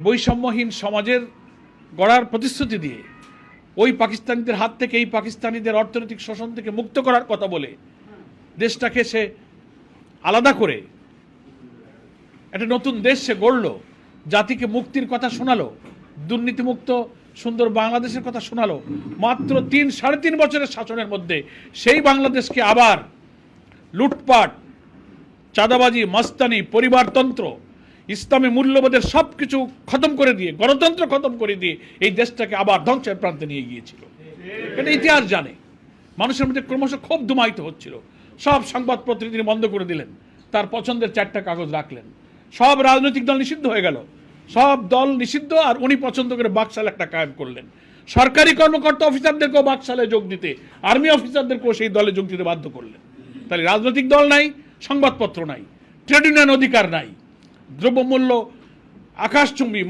বৈষম্যহীন সমাজের গড়ার প্রতিশ্রুতি দিয়ে ওই পাকিস্তানিদের হাত থেকে এই পাকিস্তানিদের অর্থনৈতিক শোষণ থেকে মুক্ত করার কথা বলে দেশটাকে সে আলাদা করে একটা নতুন দেশ সে গড়ল, জাতিকে মুক্তির কথা শোনালো, দুর্নীতিমুক্ত সুন্দর বাংলাদেশের কথা শোনালো। মাত্র 3-3.5 বছরের শাসনের মধ্যে সেই বাংলাদেশকে আবার লুটপাট, চাঁদাবাজি, মাস্তানি, পরিবারতন্ত্র, ইসলামী মূল্যবোধের সব কিছু খতম করে দিয়ে, গণতন্ত্র খতম করে দিয়ে এই দেশটাকে আবার ধ্বংসের প্রান্তে নিয়ে গিয়েছিল। এটা ইতিহাস জানে। মানুষের মধ্যে ক্রমশ ক্ষোভ ধুমায়িত হচ্ছিল। সব সংবাদ প্রতিনিধি বন্ধ করে দিলেন, তার পছন্দের 4টা কাগজ রাখলেন। সব রাজনৈতিক দল নিষিদ্ধ হয়ে গেল, সব দল নিষিদ্ধ, আর উনি পছন্দ করে বাকশাল একটা কায়েম করলেন। সরকারি কর্মকর্তা অফিসারদেরকেও বাকশালে যোগ দিতে, আর্মি অফিসারদেরকেও সেই দলে যোগ দিতে বাধ্য করলেন। তাহলে রাজনৈতিক দল নাই, সংবাদপত্র নাই, ট্রেড ইউনিয়ন অধিকার নাই, দ্রব্যমূল্য আকাশচুম্বী।